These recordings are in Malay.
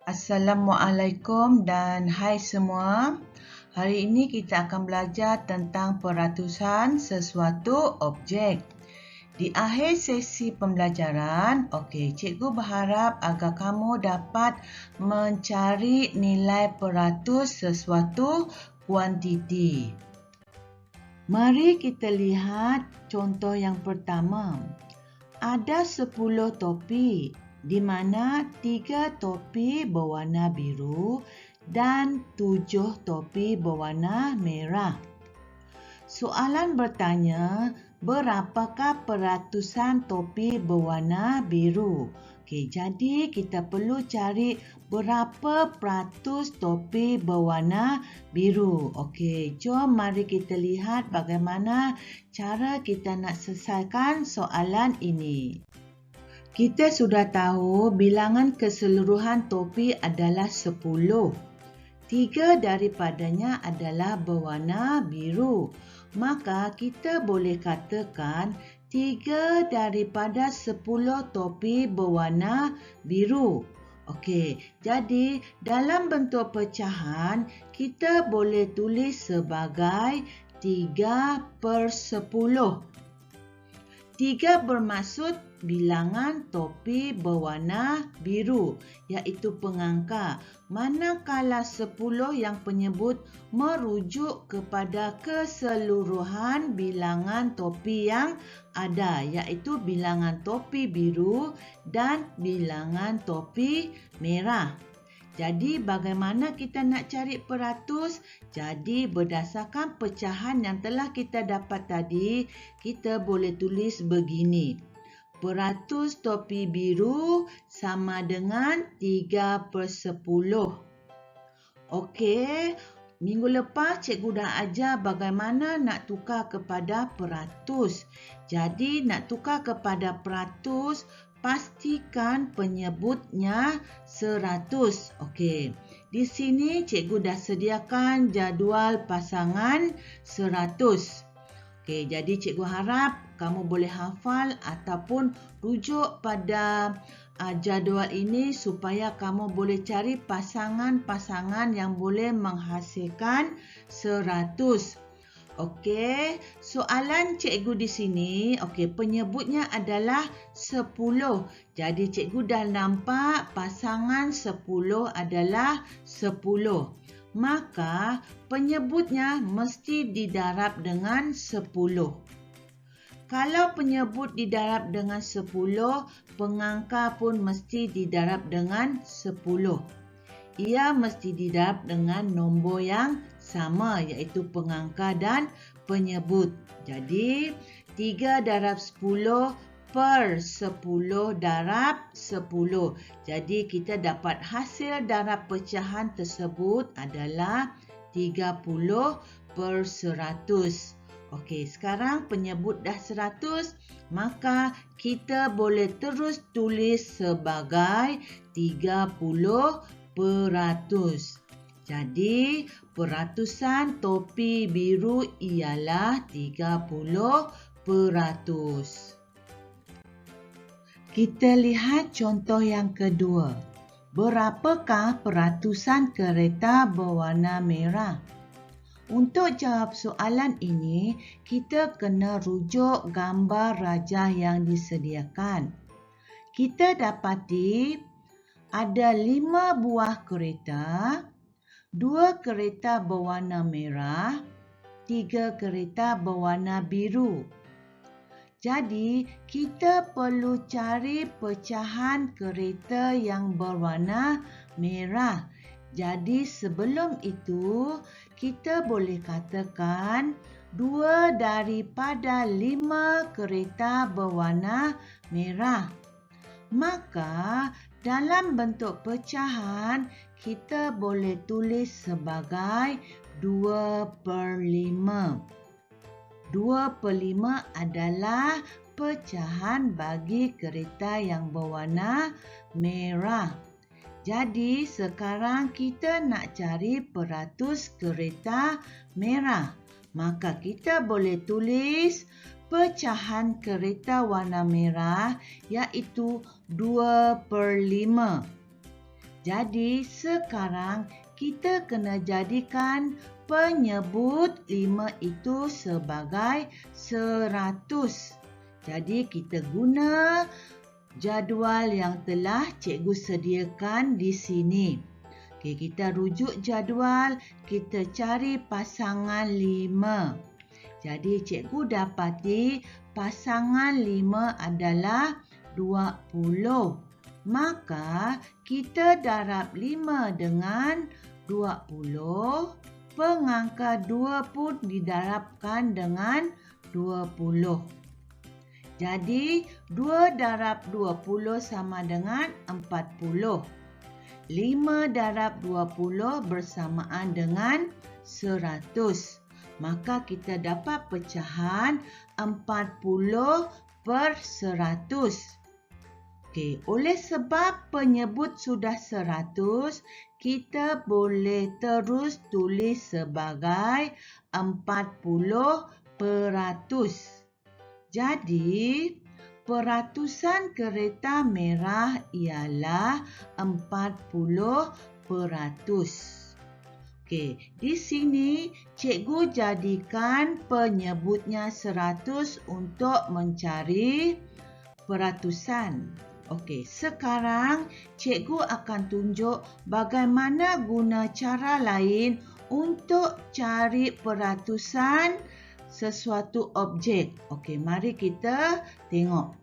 Assalamualaikum dan hai semua. Hari ini kita akan belajar tentang peratusan sesuatu objek. Di akhir sesi pembelajaran, cikgu berharap agar kamu dapat mencari nilai peratus sesuatu kuantiti. Mari kita lihat contoh yang pertama. Ada 10 topi, di mana 3 topi berwarna biru dan 7 topi berwarna merah. Soalan bertanya, berapakah peratusan topi berwarna biru? Jadi kita perlu cari berapa peratus topi berwarna biru. Jom mari kita lihat bagaimana cara kita nak selesaikan soalan ini. Kita sudah tahu bilangan keseluruhan topi adalah 10. 3 daripadanya adalah berwarna biru. Maka kita boleh katakan 3 daripada 10 topi berwarna biru. Jadi dalam bentuk pecahan, kita boleh tulis sebagai 3/10. 3 bermaksud bilangan topi berwarna biru, iaitu pengangka. Manakala 10 yang penyebut merujuk kepada keseluruhan bilangan topi yang ada, iaitu bilangan topi biru dan bilangan topi merah. Jadi bagaimana kita nak cari peratus? Jadi berdasarkan pecahan yang telah kita dapat tadi, kita boleh tulis begini. Peratus topi biru sama dengan 3/10. Minggu lepas cikgu dah ajar bagaimana nak tukar kepada peratus. Jadi nak tukar kepada peratus, pastikan penyebutnya 100. Di sini cikgu dah sediakan jadual pasangan 100. Jadi cikgu harap kamu boleh hafal ataupun rujuk pada jadual ini supaya kamu boleh cari pasangan-pasangan yang boleh menghasilkan 100. Soalan cikgu di sini, penyebutnya adalah 10. Jadi cikgu dah nampak pasangan 10 adalah 10. Maka penyebutnya mesti didarab dengan 10. Kalau penyebut didarab dengan 10, pengangka pun mesti didarab dengan 10. Ia mesti didarab dengan nombor yang sama, iaitu pengangka dan penyebut. Jadi 3 darab 10 per 10 darab 10. Jadi kita dapat hasil darab pecahan tersebut adalah 30/100. Sekarang penyebut dah 100, maka kita boleh terus tulis sebagai 30%. Jadi peratusan topi biru ialah 30%. Kita lihat contoh yang kedua. Berapakah peratusan kereta berwarna merah? Untuk jawab soalan ini, kita kena rujuk gambar rajah yang disediakan. Kita dapati ada 5 buah kereta, 2 kereta berwarna merah, 3 kereta berwarna biru. Jadi, kita perlu cari pecahan kereta yang berwarna merah. Jadi, sebelum itu, kita boleh katakan 2 daripada 5 kereta berwarna merah. Maka, dalam bentuk pecahan, kita boleh tulis sebagai 2/5. 2/5 adalah pecahan bagi kereta yang berwarna merah. Jadi sekarang kita nak cari peratus kereta merah. Maka kita boleh tulis pecahan kereta warna merah iaitu 2/5. Jadi sekarang kita kena jadikan penyebut 5 itu sebagai 100. Jadi kita guna jadual yang telah cikgu sediakan di sini. Okey, kita rujuk jadual, kita cari pasangan 5. Jadi cikgu dapati pasangan 5 adalah 20. Maka kita darab 5 dengan 20. Pengangka 2 pun didarabkan dengan 20. Jadi 2 darab 20 sama dengan 40. 5 darab 20 bersamaan dengan 100. Maka kita dapat pecahan 40/100. Okey, oleh sebab penyebut sudah 100, kita boleh terus tulis sebagai 40%. Jadi, peratusan kereta merah ialah 40%. Okey, di sini cikgu jadikan penyebutnya 100 untuk mencari peratusan. Okey, sekarang cikgu akan tunjuk bagaimana guna cara lain untuk cari peratusan sesuatu objek. Okey, mari kita tengok.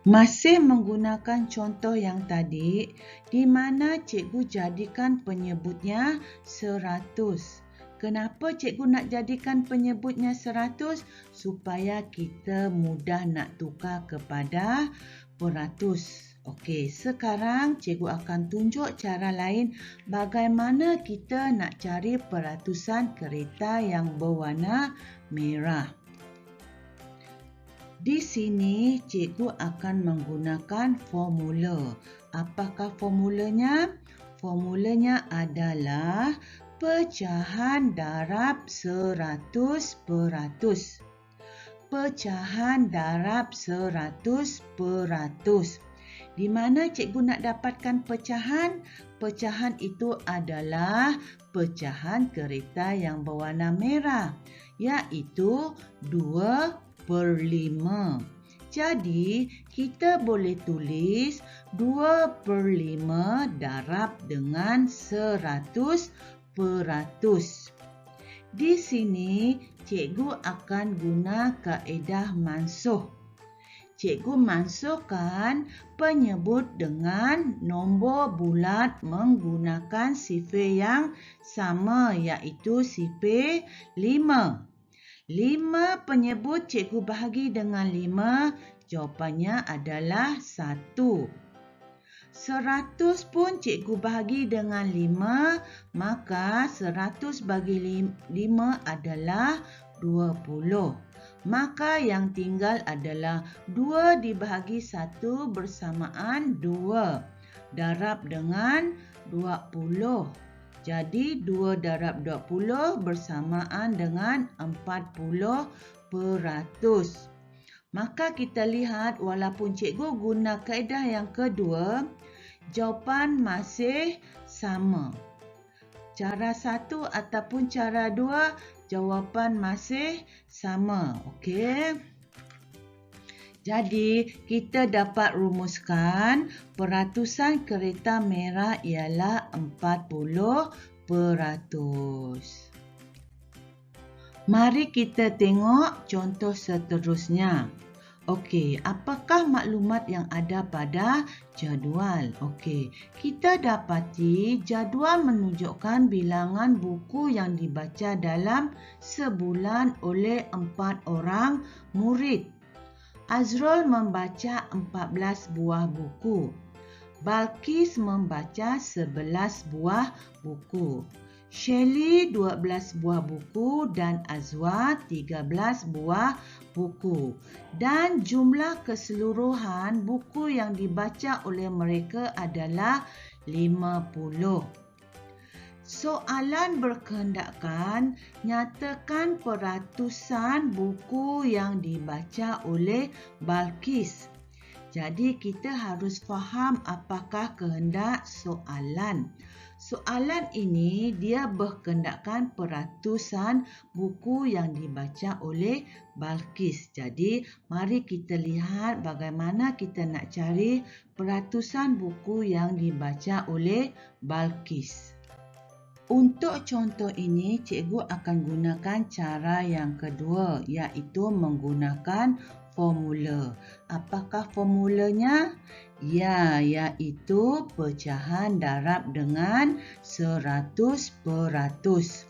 Masih menggunakan contoh yang tadi, di mana cikgu jadikan penyebutnya 100. Kenapa cikgu nak jadikan penyebutnya 100? Supaya kita mudah nak tukar kepada peratus. Okey, sekarang cikgu akan tunjuk cara lain bagaimana kita nak cari peratusan kereta yang berwarna merah. Di sini cikgu akan menggunakan formula. Apakah formulanya? Formulanya adalah pecahan darab 100%. Pecahan darab 100%. Di mana cikgu nak dapatkan pecahan? Pecahan itu adalah pecahan kereta yang berwarna merah, iaitu 2/5. Jadi, kita boleh tulis 2/5 darab dengan 100%. Di sini, cikgu akan guna kaedah mansuh. Cikgu mansuhkan penyebut dengan nombor bulat menggunakan sifir yang sama, iaitu sifir 5. 5 penyebut cikgu bahagi dengan 5, jawapannya adalah 1. 100 pun cikgu bahagi dengan 5, maka 100 bagi 5 adalah 20. Maka yang tinggal adalah 2 dibahagi 1 bersamaan 2. Darab dengan 20. Jadi 2 darab 20 bersamaan dengan 40%. Maka kita lihat walaupun cikgu guna kaedah yang kedua, jawapan masih sama. Cara 1 ataupun cara 2, jawapan masih sama. Okey. Jadi, kita dapat rumuskan peratusan kereta merah ialah 40%. Mari kita tengok contoh seterusnya. Okey, apakah maklumat yang ada pada jadual? Okey, kita dapati jadual menunjukkan bilangan buku yang dibaca dalam sebulan oleh 4 orang murid. Azrul membaca 14 buah buku. Balkis membaca 11 buah buku. Shelly 12 buah buku dan Azwa 13 buah buku. Dan jumlah keseluruhan buku yang dibaca oleh mereka adalah 50. Soalan berkehendakkan nyatakan peratusan buku yang dibaca oleh Balkis. Jadi kita harus faham apakah kehendak soalan. Soalan ini dia berkendakkan peratusan buku yang dibaca oleh Balqis. Jadi mari kita lihat bagaimana kita nak cari peratusan buku yang dibaca oleh Balqis. Untuk contoh ini, cikgu akan gunakan cara yang kedua, iaitu menggunakan formula. Apakah formulanya? Ya, iaitu pecahan darab dengan 100%.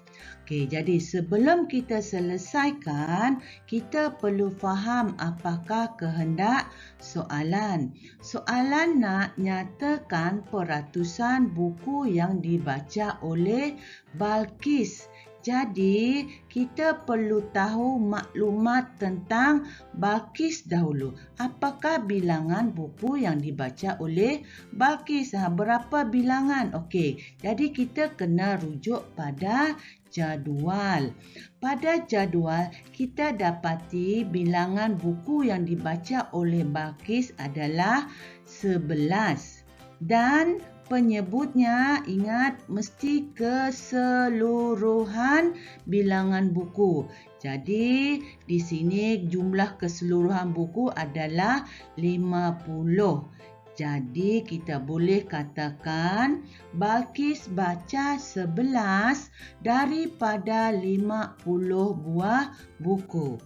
Okey, jadi sebelum kita selesaikan, kita perlu faham apakah kehendak soalan. Soalan nak nyatakan peratusan buku yang dibaca oleh Balqis. Jadi, kita perlu tahu maklumat tentang Balqis dahulu. Apakah bilangan buku yang dibaca oleh Balqis? Berapa bilangan? Okey, jadi kita kena rujuk pada jadual. Pada jadual, kita dapati bilangan buku yang dibaca oleh Balqis adalah 11. Dan penyebutnya, ingat, mesti keseluruhan bilangan buku. Jadi, di sini jumlah keseluruhan buku adalah 50. Jadi, kita boleh katakan Balqis baca 11 daripada 50 buah buku.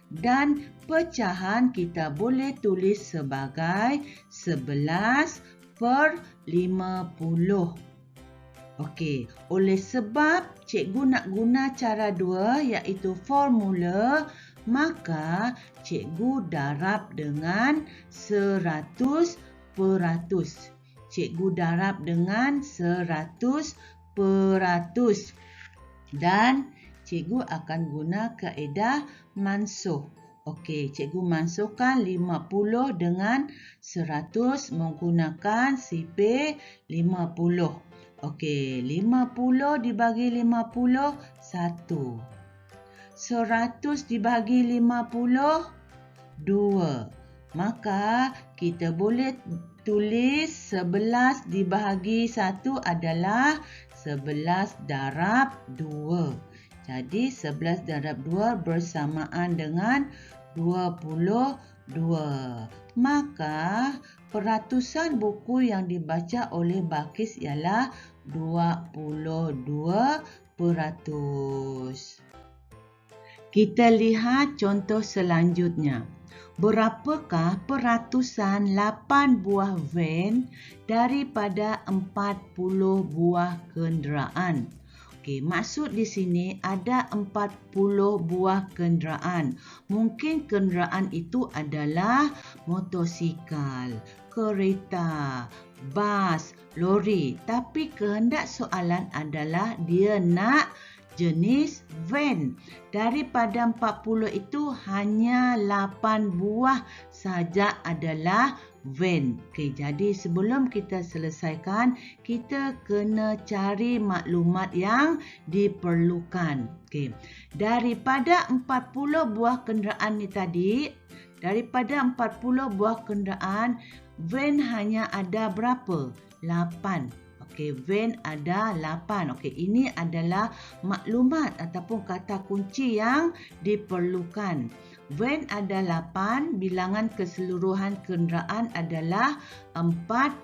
Dan pecahan kita boleh tulis sebagai 11 per 50. Okey, oleh sebab cikgu nak guna cara dua, iaitu formula, maka cikgu darab dengan 100%. Cikgu darab dengan 100%. Dan cikgu akan guna kaedah mansuh. Okey, cikgu mansuhkan 50 dengan 100 menggunakan sipir 50. Okey, 50 dibagi 50, 1. 100 dibagi 50, 2. Maka kita boleh tulis 11 dibagi 1 adalah 11 darab 2. Jadi 11 darab 2 bersamaan dengan 22. Maka peratusan buku yang dibaca oleh Balqis ialah 22%. Kita lihat contoh selanjutnya. Berapakah peratusan 8 buah van daripada 40 buah kenderaan? Okey, maksud di sini ada 40 buah kenderaan. Mungkin kenderaan itu adalah motosikal, kereta, bas, lori. Tapi kehendak soalan adalah dia nak jenis van. Daripada 40 itu hanya 8 buah saja adalah van. Okey, jadi sebelum kita selesaikan, kita kena cari maklumat yang diperlukan. Okey, daripada 40 buah kenderaan ni tadi, daripada 40 buah kenderaan, van hanya ada berapa? 8. Okey, van ada 8. Okey, ini adalah maklumat ataupun kata kunci yang diperlukan. Van ada 8, bilangan keseluruhan kenderaan adalah 40.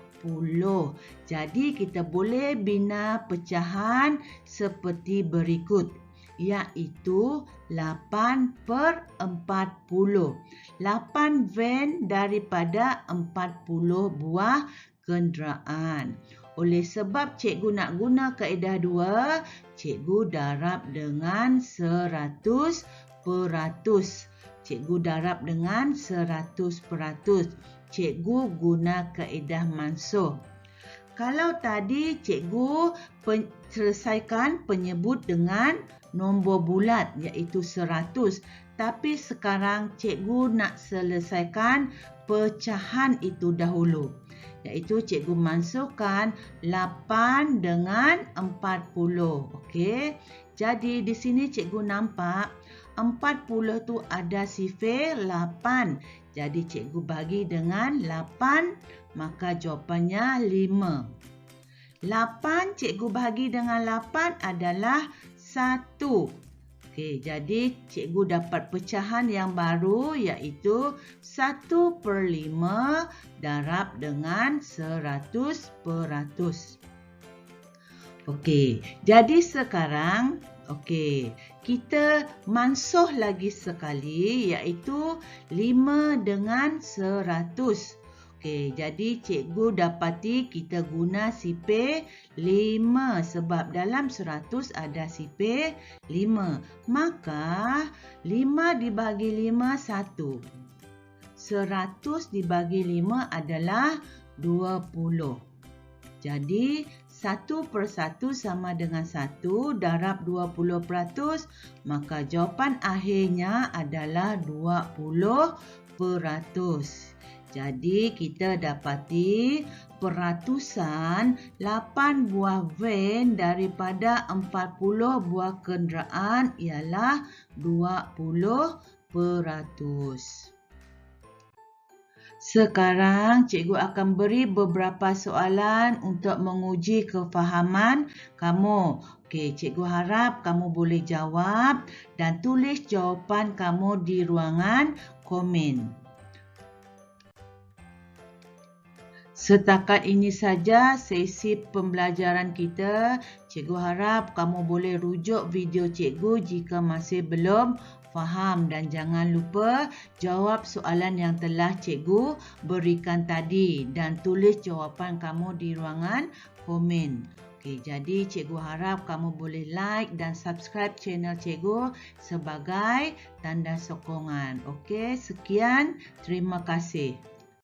Jadi kita boleh bina pecahan seperti berikut, iaitu 8 per 40. 8 van daripada 40 buah kenderaan. Oleh sebab cikgu nak guna kaedah 2, cikgu darab dengan 100%. Cikgu darab dengan 100%. Cikgu guna kaedah mansuh. Kalau tadi cikgu selesaikan penyebut dengan nombor bulat, iaitu 100. Tapi sekarang cikgu nak selesaikan pecahan itu dahulu, iaitu cikgu mansuhkan 8 dengan 40. Okey. Jadi di sini cikgu nampak 40 tu ada sifar 8. Jadi cikgu bagi dengan 8, maka jawapannya 5. 8 cikgu bagi dengan 8 adalah 1. Okey, jadi cikgu dapat pecahan yang baru iaitu 1/5 darab dengan 100%. Okey, jadi sekarang kita mansuh lagi sekali iaitu 5 dengan 100. Okey, jadi cikgu dapati kita guna sifar 5 sebab dalam 100 ada sifar 5. Maka 5 dibagi 5 1. 100 dibagi 5 adalah 20. Jadi 1/1 sama dengan 1 darab 20%, maka jawapan akhirnya adalah 20%. Jadi kita dapati peratusan 8 buah van daripada 40 buah kenderaan ialah 20%. Sekarang cikgu akan beri beberapa soalan untuk menguji kefahaman kamu. Okey, cikgu harap kamu boleh jawab dan tulis jawapan kamu di ruangan komen. Setakat ini saja sesi pembelajaran kita. Cikgu harap kamu boleh rujuk video cikgu jika masih belum faham dan jangan lupa jawab soalan yang telah cikgu berikan tadi dan tulis jawapan kamu di ruangan komen. Okey, jadi cikgu harap kamu boleh like dan subscribe channel cikgu sebagai tanda sokongan. Okey, sekian. Terima kasih.